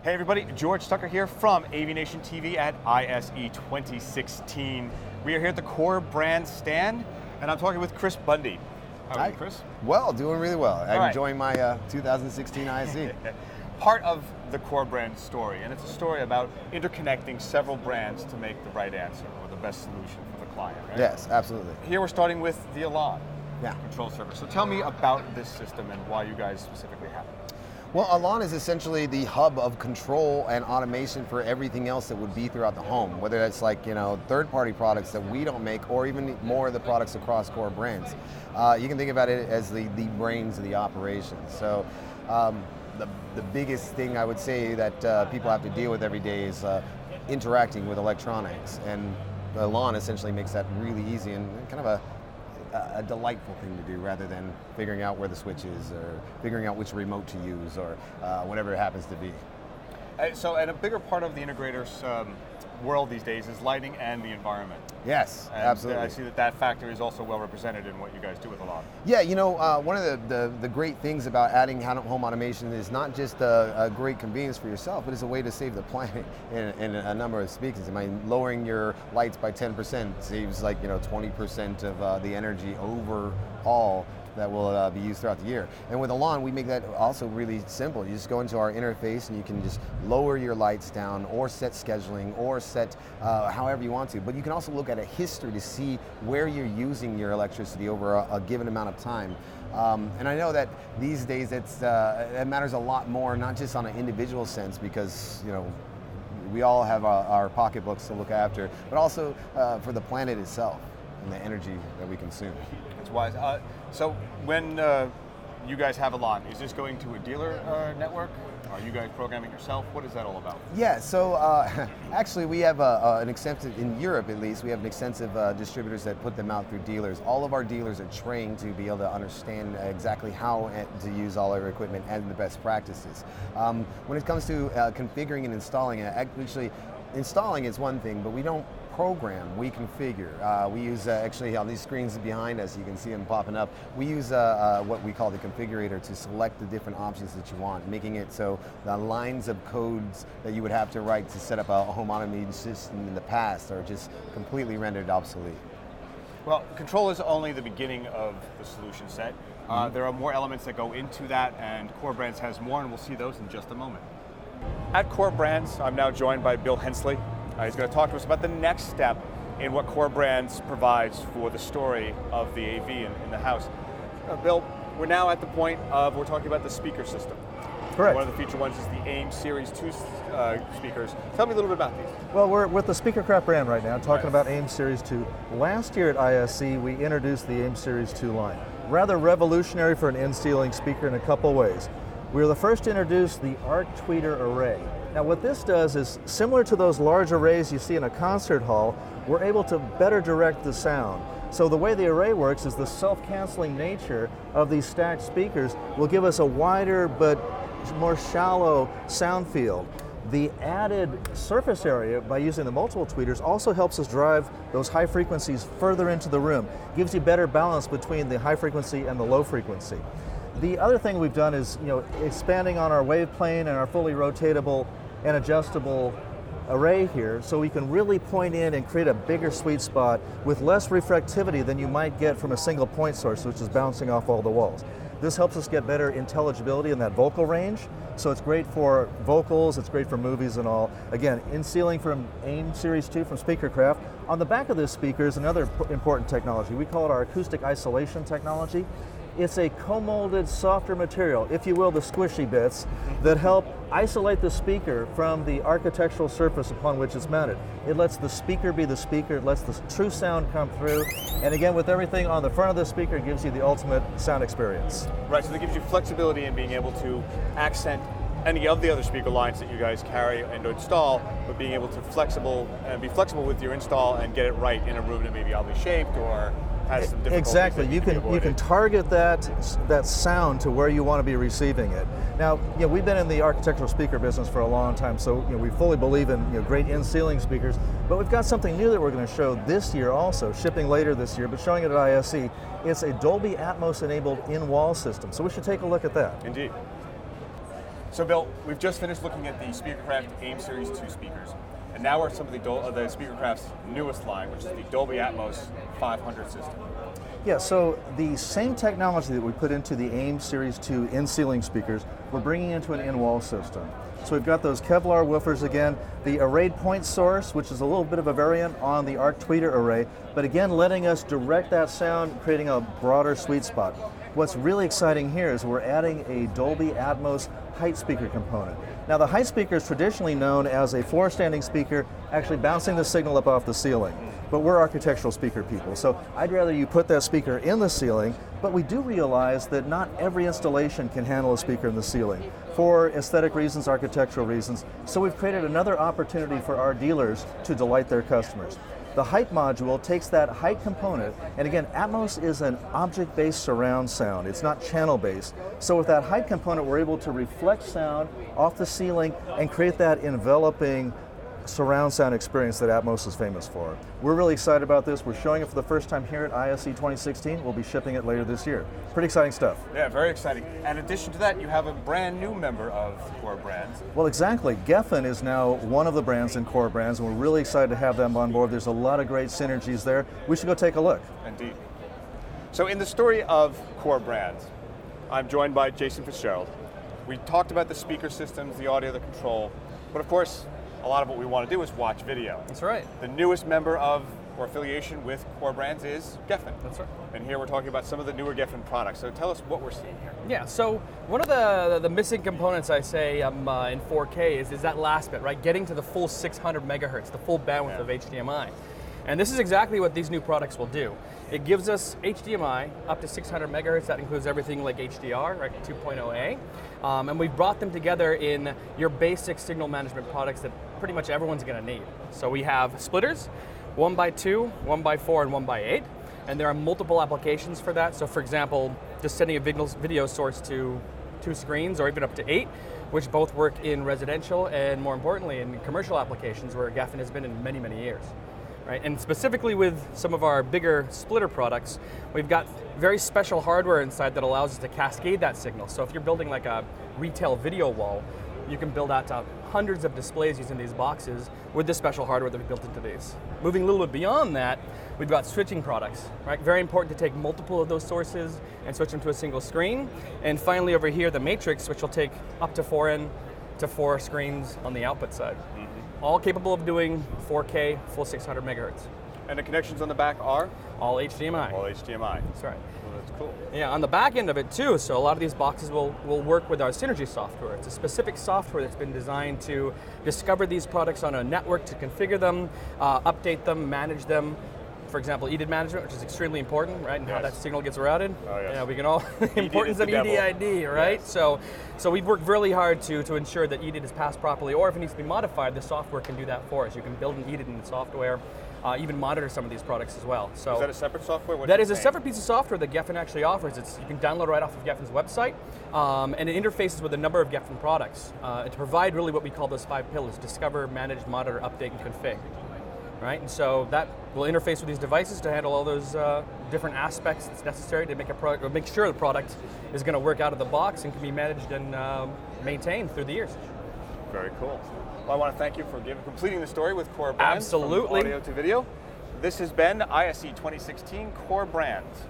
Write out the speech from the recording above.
Hey everybody, George Tucker here from AVNation TV at ISE2016. We are here at the Core Brand stand, and I'm talking with Chris Bundy. How are you, Chris? Well, doing really well. I'm right. enjoying my 2016 ISE. Part of the Core Brand story, and it's a story about interconnecting several brands to make the right answer or the best solution for the client, right? Yes, absolutely. Here we're starting with the Elan Yeah. control server. So tell me about this system and why you guys specifically have it. Well, Elan is essentially the hub of control and automation for everything else that would be throughout the home, whether that's like, third-party products that we don't make or even more of the products across Core brands. You can think about it as the brains of the operation. So the biggest thing I would say that people have to deal with every day is interacting with electronics, and Elan essentially makes that really easy and kind of a delightful thing to do rather than figuring out where the switch is or figuring out which remote to use or whatever it happens to be. So, and a bigger part of the integrator's world these days is lighting and the environment. Yes, and absolutely. I see that factor is also well represented in what you guys do with Elan. Yeah, one of the great things about adding home automation is not just a great convenience for yourself, but it's a way to save the planet in a number of speakers. I mean, lowering your lights by 10% saves 20% of the energy overall that will be used throughout the year. And with Elan, we make that also really simple. You just go into our interface and you can just lower your lights down or set scheduling or set however you want to. But you can also look at a history to see where you're using your electricity over a given amount of time. And I know that these days it matters a lot more, not just on an individual sense, because we all have our pocketbooks to look after, but also for the planet itself and the energy that we consume. That's wise. So when you guys have Elan, is this going to a dealer network? Are you guys programming yourself? What is that all about? Yeah, so actually we have an extensive, in Europe at least, we have an extensive distributors that put them out through dealers. All of our dealers are trained to be able to understand exactly how to use all our equipment and the best practices. When it comes to configuring and installing it, actually installing is one thing, but we don't program, we configure. We use, actually on these screens behind us, you can see them popping up, we use what we call the configurator to select the different options that you want, making it so the lines of codes that you would have to write to set up a home automation system in the past are just completely rendered obsolete. Well, control is only the beginning of the solution set. There are more elements that go into that, and Core Brands has more, and we'll see those in just a moment. At Core Brands, I'm now joined by Bill Hensley. He's going to talk to us about the next step in what Core Brands provides for the story of the AV in the house. Bill, we're now at the point of, we're talking about the speaker system. Correct. One of the feature ones is the AIM Series 2 speakers. Tell me a little bit about these. Well, we're with the SpeakerCraft brand right now, talking about AIM Series 2. Last year at ISE, we introduced the AIM Series 2 line. Rather revolutionary for an in-ceiling speaker in a couple ways. We were the first to introduce the arc tweeter array. Now what this does is, similar to those large arrays you see in a concert hall, we're able to better direct the sound. So the way the array works is the self-canceling nature of these stacked speakers will give us a wider but more shallow sound field. The added surface area by using the multiple tweeters also helps us drive those high frequencies further into the room. Gives you better balance between the high frequency and the low frequency. The other thing we've done is, expanding on our wave plane and our fully rotatable and adjustable array here, so we can really point in and create a bigger sweet spot with less reflectivity than you might get from a single point source, which is bouncing off all the walls. This helps us get better intelligibility in that vocal range, so it's great for vocals, it's great for movies and all. Again, in ceiling from AIM Series 2 from SpeakerCraft. On the back of this speaker is another important technology. We call it our acoustic isolation technology. It's a co-molded, softer material, if you will, the squishy bits, that help isolate the speaker from the architectural surface upon which it's mounted. It lets the speaker be the speaker, it lets the true sound come through, and again, with everything on the front of the speaker, it gives you the ultimate sound experience. Right, so that gives you flexibility in being able to accent any of the other speaker lines that you guys carry and install, but being able to be flexible with your install and get it right in a room that may be oddly shaped or has some difficulties. Exactly. You can target that sound to where you want to be receiving it. Now, we've been in the architectural speaker business for a long time, so we fully believe in great in-ceiling speakers. But we've got something new that we're going to show this year also, shipping later this year, but showing it at ISE. It's a Dolby Atmos enabled in-wall system. So we should take a look at that. Indeed. So Bill, we've just finished looking at the SpeakerCraft AIM Series 2 speakers, and now we're some of the SpeakerCraft's newest line, which is the Dolby Atmos 500 system. Yeah, so the same technology that we put into the AIM Series 2 in-ceiling speakers, we're bringing into an in-wall system. So we've got those Kevlar woofers again, the arrayed point source, which is a little bit of a variant on the arc tweeter array, but again letting us direct that sound, creating a broader sweet spot. What's really exciting here is we're adding a Dolby Atmos height speaker component. Now the height speaker is traditionally known as a floor standing speaker actually bouncing the signal up off the ceiling. But we're architectural speaker people, so I'd rather you put that speaker in the ceiling, but we do realize that not every installation can handle a speaker in the ceiling for aesthetic reasons, architectural reasons, so we've created another opportunity for our dealers to delight their customers. The height module takes that height component, and again, Atmos is an object-based surround sound. It's not channel-based. So with that height component, we're able to reflect sound off the ceiling and create that enveloping surround sound experience that Atmos is famous for. We're really excited about this. We're showing it for the first time here at ISE 2016. We'll be shipping it later this year. Pretty exciting stuff. Yeah, very exciting. And in addition to that, you have a brand new member of Core Brands. Well, exactly. Gefen is now one of the brands in Core Brands, and we're really excited to have them on board. There's a lot of great synergies there. We should go take a look. Indeed. So in the story of Core Brands, I'm joined by Jason Fitzgerald. We talked about the speaker systems, the audio, the control, but of course, a lot of what we want to do is watch video. That's right. The newest member of or affiliation with Core Brands is Gefen. That's right. And here we're talking about some of the newer Gefen products. So tell us what we're seeing here. Yeah, so one of the missing components I say in 4K is that last bit, right? Getting to the full 600 megahertz, the full bandwidth of HDMI. And this is exactly what these new products will do. It gives us HDMI up to 600 megahertz. That includes everything like HDR, right, 2.0A. And we've brought them together in your basic signal management products that pretty much everyone's going to need. So we have splitters, 1x2, 1x4, and 1x8. And there are multiple applications for that. So for example, just sending a video source to 2 screens or even up to 8, which both work in residential and more importantly in commercial applications where Gefen has been in many, many years. Right? And specifically with some of our bigger splitter products, we've got very special hardware inside that allows us to cascade that signal. So if you're building like a retail video wall, you can build out to hundreds of displays using these boxes with this special hardware that we built into these. Moving a little bit beyond that, we've got switching products, right? Very important to take multiple of those sources and switch them to a single screen. And finally over here, the Matrix, which will take up to 4 screens on the output side. All capable of doing 4K, full 600 megahertz. And the connections on the back are? All HDMI. All HDMI. That's right. Well, that's cool. Yeah, on the back end of it too, so a lot of these boxes will work with our Synergy software. It's a specific software that's been designed to discover these products on a network, to configure them, update them, manage them. For example, EDID management, which is extremely important, right? And how that signal gets routed. Oh, yes. Yeah, we can all the importance of EDID, right? Yes. So we've worked really hard to ensure that EDID is passed properly, or if it needs to be modified, the software can do that for us. You can build an EDID in the software, even monitor some of these products as well. So is that a separate software? That is a separate piece of software that Gefen actually offers. You can download right off of Gefen's website, and it interfaces with a number of Gefen products to provide really what we call those 5 pillars: discover, manage, monitor, update, and config. Right, and so that will interface with these devices to handle all those different aspects that's necessary to make sure the product is going to work out of the box and can be managed and maintained through the years. Very cool. Well, I want to thank you for completing the story with Core Brands. Absolutely. From audio to video. This has been ISE 2016 Core Brands.